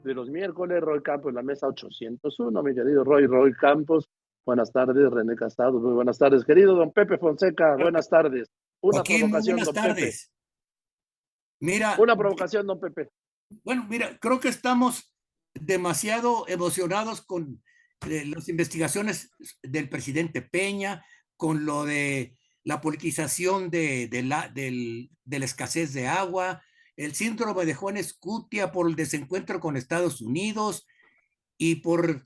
de los miércoles. Roy Campos en la mesa 801, mi querido Roy Campos. Buenas tardes, René Casado, muy buenas tardes. Querido don Pepe Fonseca, buenas tardes. Una Joaquín, muy provocación, buenas don Pepe. tardes. Mira, Una provocación, don Pepe. bueno, mira, creo que estamos demasiado emocionados con las investigaciones del presidente Peña, con lo de la politización de la escasez de agua, el síndrome de Juan Escutia por el desencuentro con Estados Unidos y por...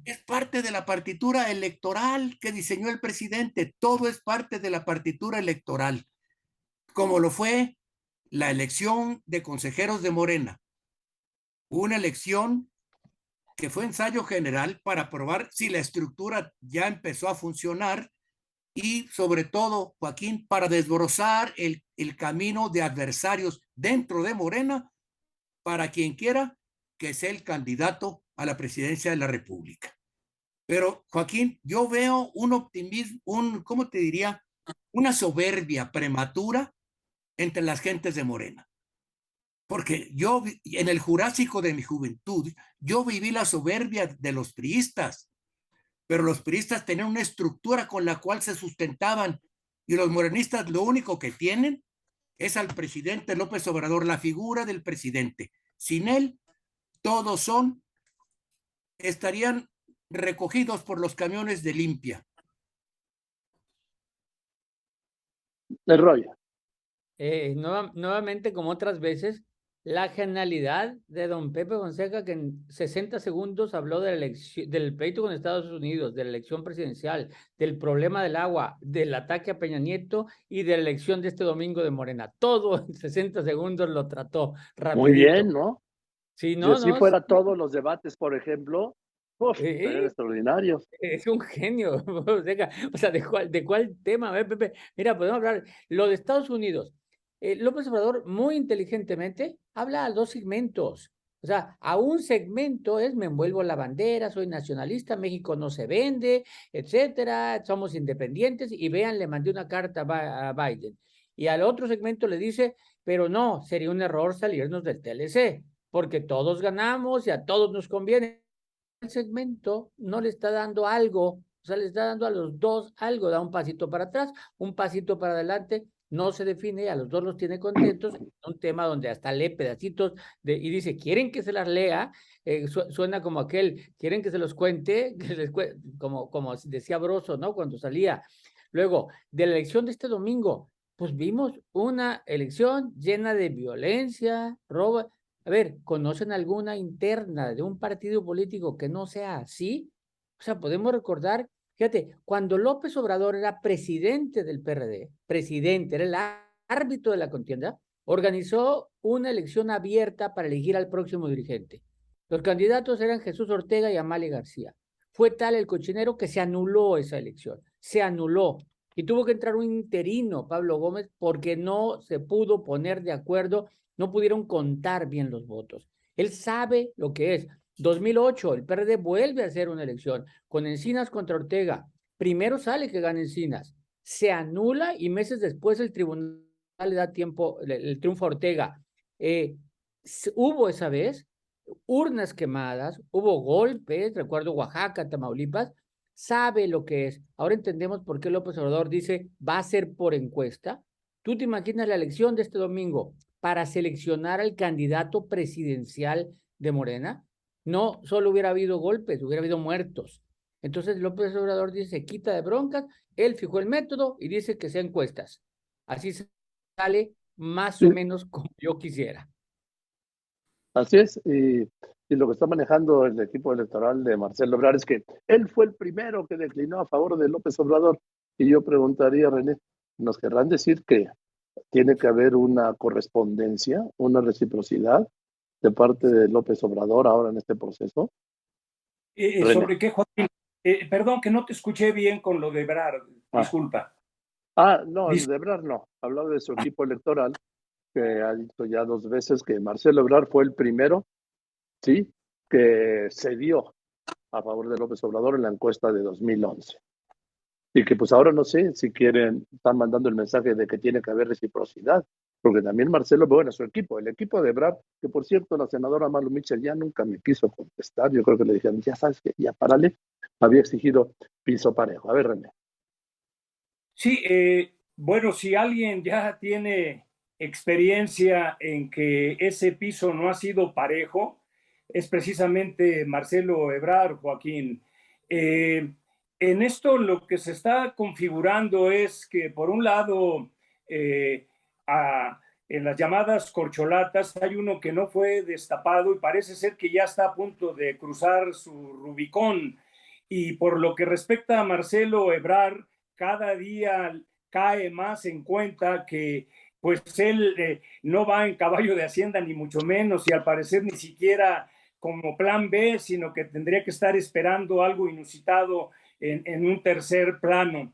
Es parte de la partitura electoral que diseñó el presidente. Todo es parte de la partitura electoral, como lo fue la elección de consejeros de Morena, una elección que fue ensayo general para probar si la estructura ya empezó a funcionar y sobre todo, Joaquín, para desbrozar el camino de adversarios dentro de Morena para quien quiera que sea el candidato a la presidencia de la República. Pero, Joaquín, yo veo un optimismo, ¿cómo te diría? Una soberbia prematura entre las gentes de Morena. Porque yo, en el Jurásico de mi juventud, yo viví la soberbia de los priistas, pero los priistas tenían una estructura con la cual se sustentaban y los morenistas lo único que tienen es al presidente López Obrador, la figura del presidente. Sin él, todos estarían recogidos por los camiones de limpia. El Roy. Nuevamente, como otras veces, la genialidad de don Pepe Fonseca, que en 60 segundos habló de la elección, del pleito con Estados Unidos, de la elección presidencial, del problema del agua, del ataque a Peña Nieto y de la elección de este domingo de Morena. Todo en 60 segundos lo trató rapidito. Muy bien, ¿no? Sí, Si así fuera todos los debates, por ejemplo, serían extraordinarios. Es un genio, o sea, ¿de cuál tema? A ver, Pepe, mira, podemos hablar, lo de Estados Unidos. López Obrador muy inteligentemente habla a dos segmentos. O sea, a un segmento es me envuelvo la bandera, soy nacionalista, México no se vende, etcétera, somos independientes y vean, le mandé una carta a Biden. Y al otro segmento le dice, pero no, sería un error salirnos del TLC, porque todos ganamos y a todos nos conviene. El segmento no le está dando algo, o sea, le está dando a los dos algo, da un pasito para atrás, un pasito para adelante, no se define, a los dos los tiene contentos, un tema donde hasta lee pedacitos y dice, ¿quieren que se las lea? Suena como aquel, ¿quieren que se los cuente? Como decía Broso, ¿no? Cuando salía. Luego, de la elección de este domingo, pues vimos una elección llena de violencia, robo. A ver, ¿conocen alguna interna de un partido político que no sea así? O sea, podemos recordar, fíjate, cuando López Obrador era presidente del PRD, presidente, era el árbitro de la contienda, organizó una elección abierta para elegir al próximo dirigente. Los candidatos eran Jesús Ortega y Amalia García. Fue tal el cochinero que se anuló esa elección, se anuló. Y tuvo que entrar un interino, Pablo Gómez, porque no se pudo poner de acuerdo, no pudieron contar bien los votos. Él sabe lo que es. 2008, el PRD vuelve a hacer una elección con Encinas contra Ortega. Primero sale que gana Encinas, se anula y meses después el tribunal le da tiempo, el triunfo a Ortega. Hubo esa vez urnas quemadas, hubo golpes, recuerdo Oaxaca, Tamaulipas, sabe lo que es. Ahora entendemos por qué López Obrador dice va a ser por encuesta. ¿Tú te imaginas la elección de este domingo para seleccionar al candidato presidencial de Morena? No solo hubiera habido golpes, hubiera habido muertos. Entonces López Obrador dice, quita de broncas, él fijó el método y dice que sea encuestas. Así sale más o menos como yo quisiera. Así es, y lo que está manejando el equipo electoral de Marcelo Ebrard es que él fue el primero que declinó a favor de López Obrador. Y yo preguntaría, René, ¿nos querrán decir que tiene que haber una correspondencia, una reciprocidad de parte de López Obrador ahora en este proceso? ¿Sobre qué, Joaquín? Perdón, que no te escuché bien con lo de Ebrard, disculpa. No, de Ebrard no, hablaba de su equipo electoral, que ha dicho ya 2 veces que Marcelo Ebrard fue el primero, sí, que cedió a favor de López Obrador en la encuesta de 2011. Y que pues ahora no sé si quieren, están mandando el mensaje de que tiene que haber reciprocidad porque también Marcelo, bueno, su equipo, el equipo de Ebrard, que por cierto la senadora Malu Mitchell ya nunca me quiso contestar, yo creo que le dijeron, ya sabes que ya párale, había exigido piso parejo. A ver, René. Sí, bueno, si alguien ya tiene experiencia en que ese piso no ha sido parejo, es precisamente Marcelo Ebrard, Joaquín. En esto lo que se está configurando es que, por un lado, en las llamadas corcholatas hay uno que no fue destapado y parece ser que ya está a punto de cruzar su Rubicón. Y por lo que respecta a Marcelo Ebrard, cada día cae más en cuenta que pues él no va en caballo de Hacienda ni mucho menos y al parecer ni siquiera como plan B, sino que tendría que estar esperando algo inusitado en un tercer plano.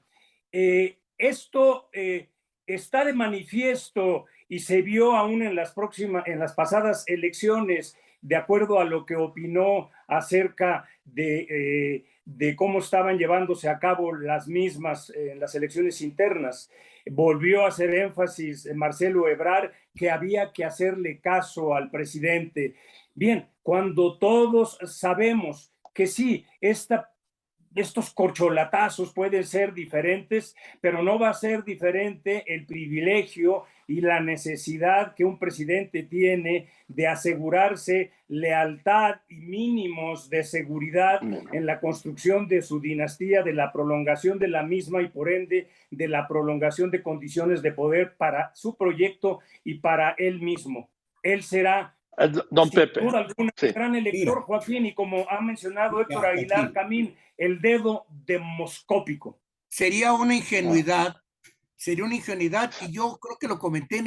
Esto está de manifiesto y se vio aún en las pasadas elecciones, de acuerdo a lo que opinó acerca de cómo estaban llevándose a cabo las mismas en las elecciones internas. Volvió a hacer énfasis Marcelo Ebrard que había que hacerle caso al presidente. Bien, cuando todos sabemos que sí, estos corcholatazos pueden ser diferentes, pero no va a ser diferente el privilegio y la necesidad que un presidente tiene de asegurarse lealtad y mínimos de seguridad en la construcción de su dinastía, de la prolongación de la misma y por ende de la prolongación de condiciones de poder para su proyecto y para él mismo. Él será Don Pepe. Sin duda alguna, Sí. gran elector, Joaquín, y como ha mencionado Héctor Aguilar Camín, el dedo demoscópico. Sería una ingenuidad, y yo creo que lo comenté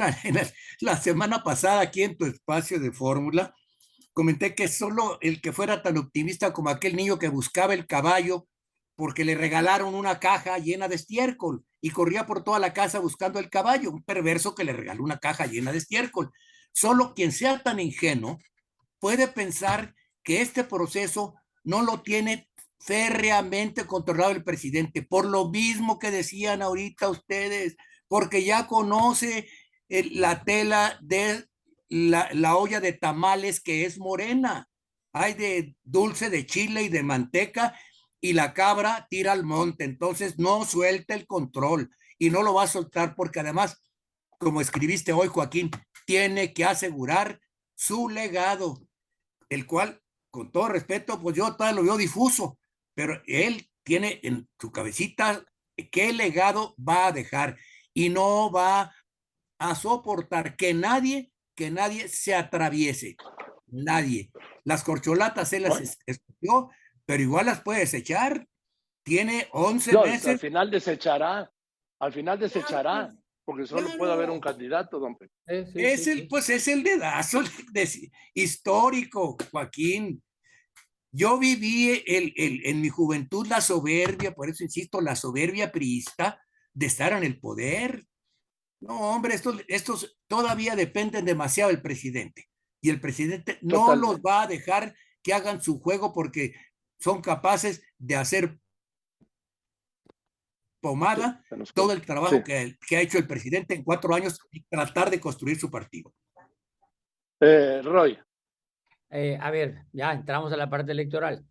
la semana pasada aquí en tu espacio de fórmula, comenté que solo el que fuera tan optimista como aquel niño que buscaba el caballo porque le regalaron una caja llena de estiércol y corría por toda la casa buscando el caballo, un perverso que le regaló una caja llena de estiércol. Solo quien sea tan ingenuo puede pensar que este proceso no lo tiene férreamente controlado el presidente, por lo mismo que decían ahorita ustedes, porque ya conoce la tela de la olla de tamales que es morena. Hay de dulce de chile y de manteca y la cabra tira al monte, entonces no suelta el control y no lo va a soltar porque además, como escribiste hoy, Joaquín, tiene que asegurar su legado, el cual, con todo respeto, pues yo todavía lo veo difuso, pero él tiene en su cabecita qué legado va a dejar y no va a soportar que nadie se atraviese, nadie. Las corcholatas él las escogió, pero igual las puede desechar. Tiene 11 meses. Al final desechará, porque solo puede haber un candidato, don Pepe. Pues es el dedazo histórico, Joaquín. Yo viví en mi juventud la soberbia, por eso insisto, la soberbia priista de estar en el poder. No, hombre, estos todavía dependen demasiado del presidente. Y el presidente no los va a dejar que hagan su juego porque son capaces de hacer pomada todo el trabajo que ha hecho el presidente en 4 años y tratar de construir su partido. Roy. A ver, ya entramos a la parte electoral.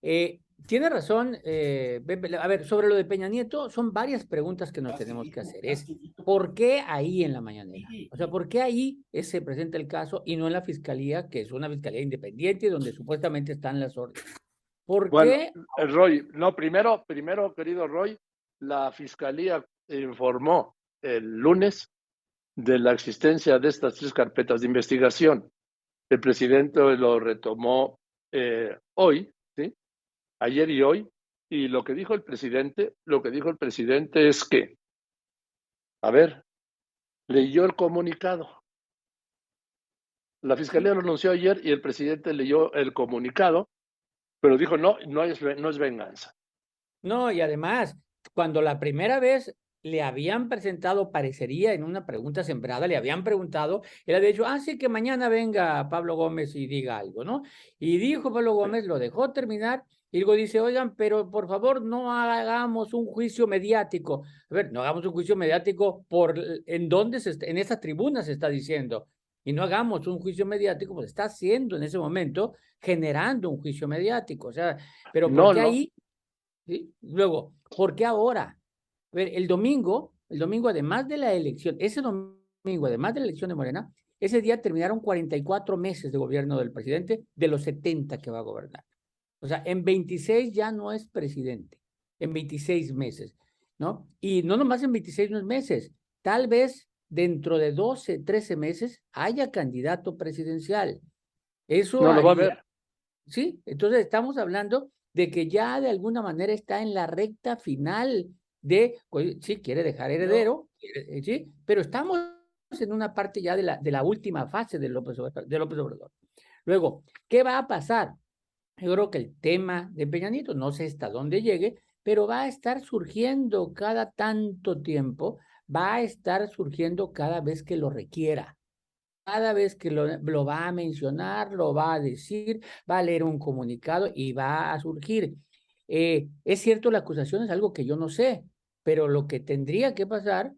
Tiene razón, a ver, sobre lo de Peña Nieto, son varias preguntas que nos tenemos que hacer. Es, ¿por qué ahí en la mañanera? O sea, ¿por qué ahí se presenta el caso y no en la fiscalía, que es una fiscalía independiente donde supuestamente están las órdenes? ¿Por qué? Roy, no, primero, querido Roy, la fiscalía informó el lunes de la existencia de estas 3 carpetas de investigación. El presidente lo retomó hoy, ¿sí? Ayer y hoy, y lo que dijo el presidente es que, a ver, leyó el comunicado. La fiscalía lo anunció ayer y el presidente leyó el comunicado, pero dijo no es venganza. No, y además, cuando la primera vez le habían presentado, parecería en una pregunta sembrada, le habían preguntado, él había dicho, sí, que mañana venga Pablo Gómez y diga algo, ¿no? Y dijo Pablo Gómez, lo dejó terminar, y luego dice, oigan, pero por favor no hagamos un juicio mediático. A ver, no hagamos un juicio mediático en dónde en esa tribuna se está diciendo, y no hagamos un juicio mediático, pues está haciendo en ese momento, generando un juicio mediático, o sea, pero ¿por qué ahí? ¿Sí? Luego, ¿por qué ahora? A ver, el domingo, además de la elección, ese domingo, además de la elección de Morena, ese día terminaron 44 meses de gobierno del presidente de los 70 que va a gobernar. O sea, en 26 ya no es presidente, en 26 meses, ¿no? Y no nomás en 26 meses, tal vez dentro de 12, 13 meses haya candidato presidencial. Eso No lo va a ver. Sí, entonces estamos hablando de que ya de alguna manera está en la recta final sí, quiere dejar heredero, sí, pero estamos en una parte ya de la última fase de López Obrador. Luego, ¿qué va a pasar? Yo creo que el tema de Peña Nieto, no sé hasta dónde llegue, pero va a estar surgiendo cada tanto tiempo, va a estar surgiendo cada vez que lo requiera. Cada vez que lo va a mencionar, lo va a decir, va a leer un comunicado y va a surgir. Es cierto, la acusación es algo que yo no sé, pero lo que tendría que pasar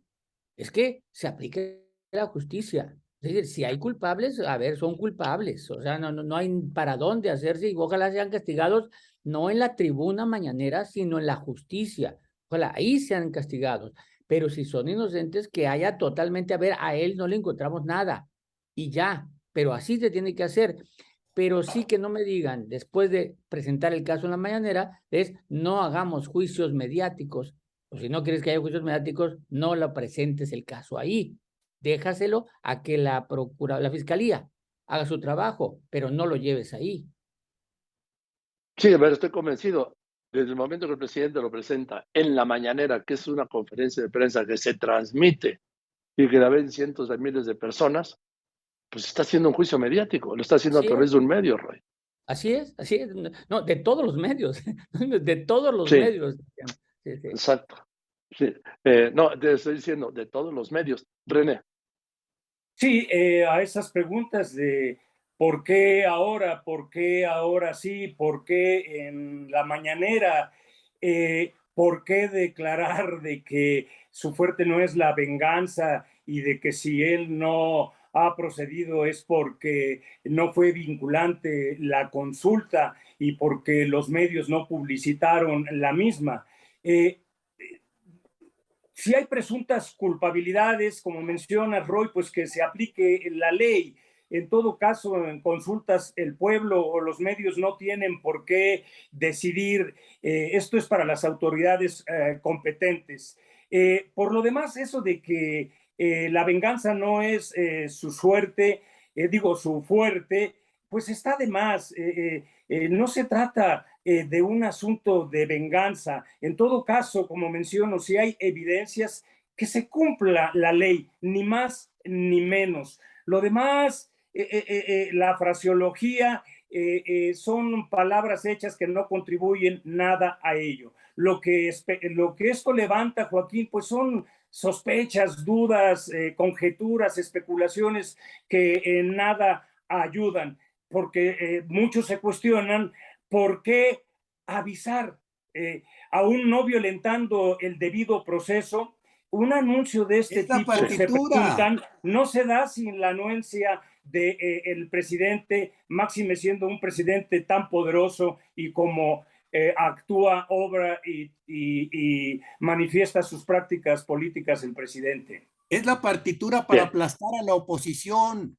es que se aplique la justicia. Es decir, si hay culpables, a ver, son culpables. O sea, no hay para dónde hacerse y ojalá sean castigados no en la tribuna mañanera, sino en la justicia. Ojalá ahí sean castigados. Pero si son inocentes, que haya totalmente, a ver, a él no le encontramos nada y ya, pero así se tiene que hacer. Pero sí que no me digan, después de presentar el caso en la mañanera, no hagamos juicios mediáticos. O si no quieres que haya juicios mediáticos, no lo presentes el caso ahí. Déjaselo a que la fiscalía haga su trabajo, pero no lo lleves ahí. Sí, a ver, estoy convencido. Desde el momento que el presidente lo presenta en la mañanera, que es una conferencia de prensa que se transmite y que la ven cientos de miles de personas, pues está haciendo un juicio mediático, lo está haciendo a Así través es. de un medio, Roy. Así es. No, de todos los medios, de todos los Sí, medios. Sí. exacto. Sí. No, te estoy diciendo de todos los medios. René. Sí, a esas preguntas de por qué ahora sí, por qué en la mañanera, por qué declarar de que su fuerte no es la venganza y de que si él no ha procedido es porque no fue vinculante la consulta y porque los medios no publicitaron la misma. Si hay presuntas culpabilidades, como menciona Roy, pues que se aplique la ley. En todo caso, en consultas, el pueblo o los medios no tienen por qué decidir. Esto es para las autoridades competentes. Por lo demás, eso de que la venganza no es su suerte, su fuerte, pues está de más. No se trata de un asunto de venganza. En todo caso, como menciono, si hay evidencias, que se cumpla la ley, ni más ni menos. Lo demás, la fraseología, son palabras hechas que no contribuyen nada a ello. Lo que esto levanta, Joaquín, pues son sospechas, dudas, conjeturas, especulaciones que en nada ayudan, porque muchos se cuestionan por qué avisar, aún no violentando el debido proceso. Un anuncio de este tipo se preguntan, no se da sin la anuencia del presidente, máxime siendo un presidente tan poderoso y como actúa, obra y manifiesta sus prácticas políticas el presidente. Es la partitura para aplastar a la oposición,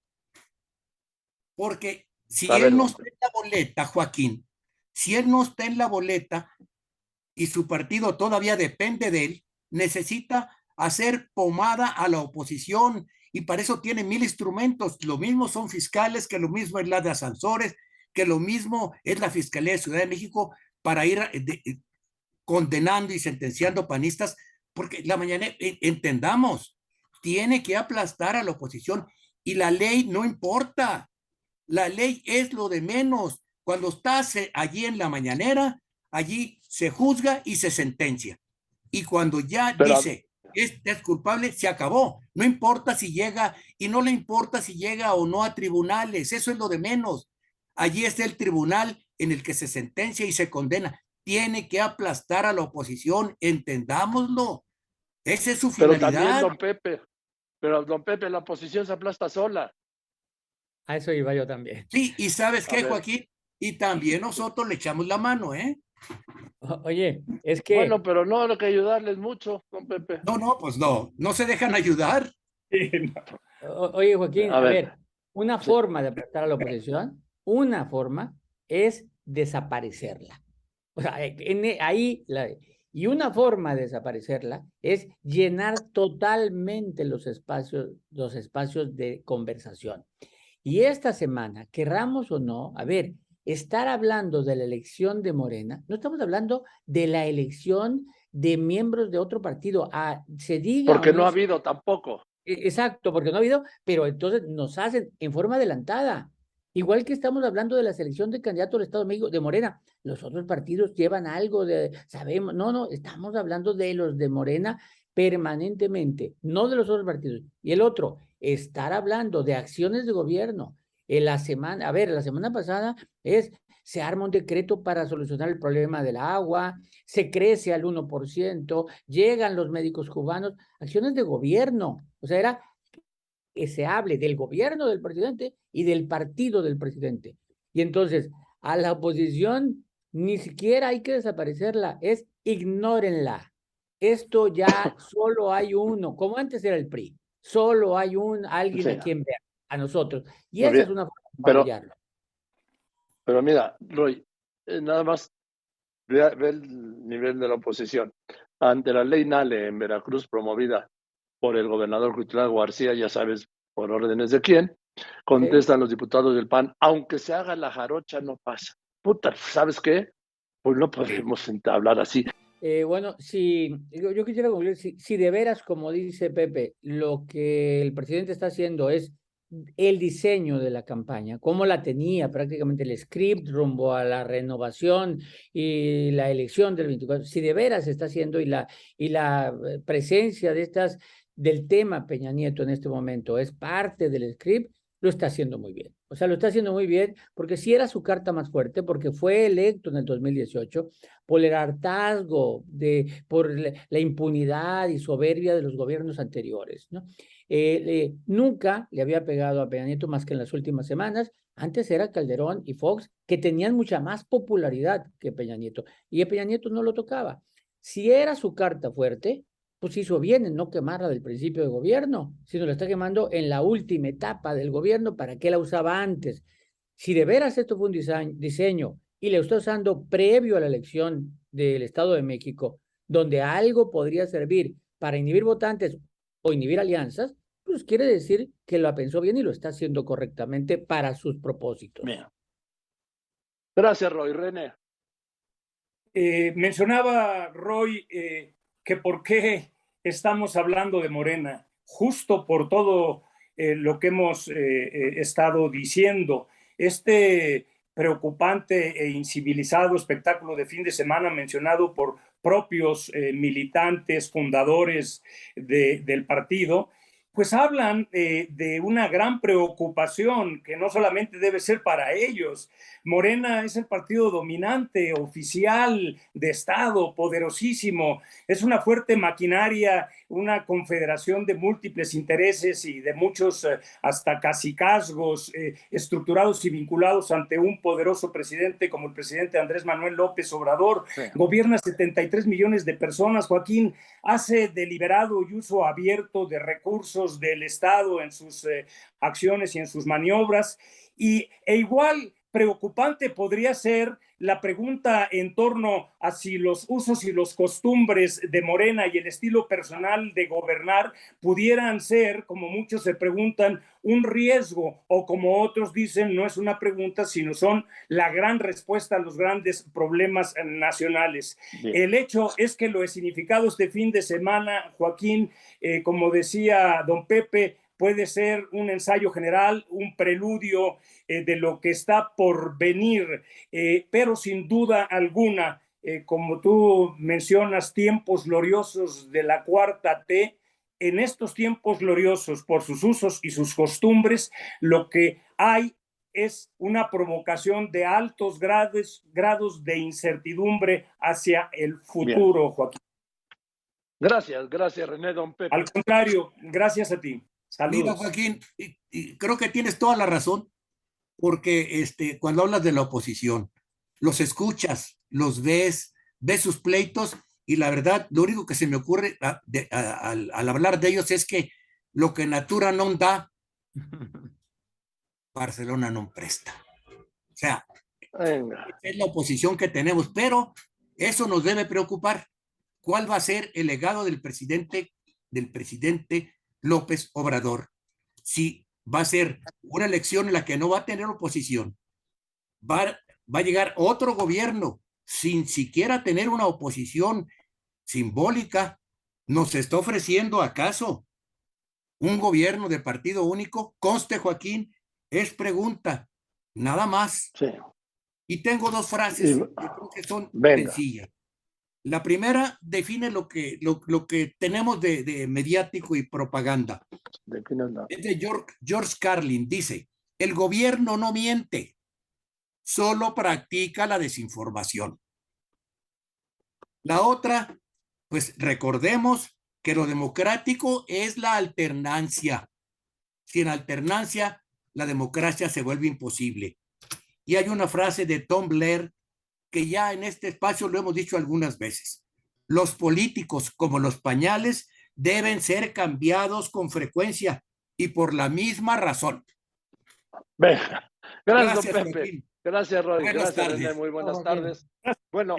porque si él no está en la boleta, Joaquín, si él no está en la boleta y su partido todavía depende de él, necesita hacer pomada a la oposición y para eso tiene 1000 instrumentos. Lo mismo son fiscales, que lo mismo es la de Sansores, que lo mismo es la Fiscalía de Ciudad de México para ir condenando y sentenciando panistas, porque la mañana, entendamos, tiene que aplastar a la oposición y la ley no importa. La ley es lo de menos. Cuando estás allí en la mañanera, allí se juzga y se sentencia. Y cuando ya dice este es culpable, se acabó. No importa si llega, y no le importa si llega o no a tribunales, eso es lo de menos. Allí está el tribunal en el que se sentencia y se condena. Tiene que aplastar a la oposición, entendámoslo. Esa es su Pero también, finalidad. don Pepe, la oposición se aplasta sola. A eso iba yo también. Sí, y ¿sabes A qué, ver. Joaquín? Y también nosotros le echamos la mano, ¿eh? Oye, es que, Bueno, pero no hay que ayudarles mucho, don Pepe. No, pues no se dejan ayudar. Sí, no. oye, Joaquín, A a ver, ver, una sí, forma de aplastar a la oposición, una forma es desaparecerla. O sea, y una forma de desaparecerla es llenar totalmente los espacios de conversación. Y esta semana, querramos o no, a ver, estar hablando de la elección de Morena, no estamos hablando de la elección de miembros de otro partido, se diga o porque no no. ha habido tampoco. Exacto, porque no ha habido, pero entonces nos hacen en forma adelantada. Igual que estamos hablando de la selección de candidato al Estado de México, de Morena, los otros partidos llevan algo sabemos, no, estamos hablando de los de Morena permanentemente, no de los otros partidos. Y el otro, estar hablando de acciones de gobierno. La semana pasada se arma un decreto para solucionar el problema del agua, se crece al 1%, llegan los médicos cubanos, acciones de gobierno. O sea, era que se hable del gobierno del presidente y del partido del presidente. Y entonces, a la oposición ni siquiera hay que desaparecerla, ignórenla. Esto ya solo hay uno, como antes era el PRI, solo hay alguien Sí, a quien ver, a nosotros. Y muy esa es bien. una forma de Pero, apoyarlo. pero mira, Roy, nada más ve el nivel de la oposición. Ante la ley Nale en Veracruz, promovida por el gobernador Cuitlagua García, ya sabes por órdenes de quién, contestan los diputados del PAN, aunque se haga la jarocha, no pasa. Puta, ¿sabes qué? Pues no podemos hablar así. Bueno, yo quisiera concluir, si de veras, como dice Pepe, lo que el presidente está haciendo es el diseño de la campaña, cómo la tenía prácticamente el script rumbo a la renovación y la elección del 24, si de veras está haciendo y la presencia del tema Peña Nieto en este momento es parte del script, lo está haciendo muy bien. O sea, lo está haciendo muy bien porque sí era su carta más fuerte, porque fue electo en el 2018 por el hartazgo, por la impunidad y soberbia de los gobiernos anteriores, ¿no? Nunca le había pegado a Peña Nieto más que en las últimas semanas. Antes era Calderón y Fox, que tenían mucha más popularidad que Peña Nieto, y a Peña Nieto no lo tocaba. Si era su carta fuerte, pues hizo bien en no quemarla del principio de gobierno, sino la está quemando en la última etapa del gobierno. ¿Para qué la usaba antes? Si de veras esto fue un diseño y le está usando previo a la elección del Estado de México, donde algo podría servir para inhibir votantes o inhibir alianzas, pues quiere decir que lo pensó bien y lo está haciendo correctamente para sus propósitos. Bien. Gracias, Roy. René. Mencionaba Roy que por qué estamos hablando de Morena, justo por todo lo que hemos estado diciendo. Este preocupante e incivilizado espectáculo de fin de semana mencionado por propios militantes, fundadores del partido, pues hablan de una gran preocupación que no solamente debe ser para ellos. Morena es el partido dominante, oficial, de Estado, poderosísimo. Es una fuerte maquinaria, una confederación de múltiples intereses y de muchos hasta cacicazgos estructurados y vinculados ante un poderoso presidente como el presidente Andrés Manuel López Obrador. Sí. Gobierna 73 millones de personas, Joaquín, hace deliberado y uso abierto de recursos del Estado en sus acciones y en sus maniobras, e igual preocupante podría ser la pregunta en torno a si los usos y los costumbres de Morena y el estilo personal de gobernar pudieran ser, como muchos se preguntan, un riesgo, o como otros dicen, no es una pregunta, sino son la gran respuesta a los grandes problemas nacionales. Bien. El hecho es que lo he significado este fin de semana, Joaquín, como decía don Pepe, puede ser un ensayo general, un preludio de lo que está por venir, pero sin duda alguna como tú mencionas, tiempos gloriosos de la cuarta T. En estos tiempos gloriosos, por sus usos y sus costumbres, lo que hay es una provocación de altos grados de incertidumbre hacia el futuro, bien. Joaquín. Gracias, René, don Pepe. Al contrario, gracias a ti. Saludos. Mira, Joaquín, y creo que tienes toda la razón, porque cuando hablas de la oposición, los escuchas, los ves sus pleitos, y la verdad, lo único que se me ocurre al hablar de ellos es que lo que natura no da, Barcelona no presta. O sea, es la oposición que tenemos, pero eso nos debe preocupar. ¿Cuál va a ser el legado del presidente López Obrador? Si va a ser una elección en la que no va a tener oposición, va a llegar otro gobierno sin siquiera tener una oposición simbólica. ¿Nos está ofreciendo acaso un gobierno de partido único? Conste, Joaquín, es pregunta, nada más. Sí. Y tengo dos frases que creo que son sencillas. La primera define lo que tenemos de mediático y propaganda. Es de George Carlin, dice: el gobierno no miente, solo practica la desinformación. La otra, pues recordemos que lo democrático es la alternancia. Sin alternancia, la democracia se vuelve imposible. Y hay una frase de Tom Blair que ya en este espacio lo hemos dicho algunas veces: los políticos, como los pañales, deben ser cambiados con frecuencia y por la misma razón. Venga. Gracias, don Pepe. Joaquín. Gracias, Roy. Buenas Gracias, tardes. René. Muy buenas tardes. Bueno,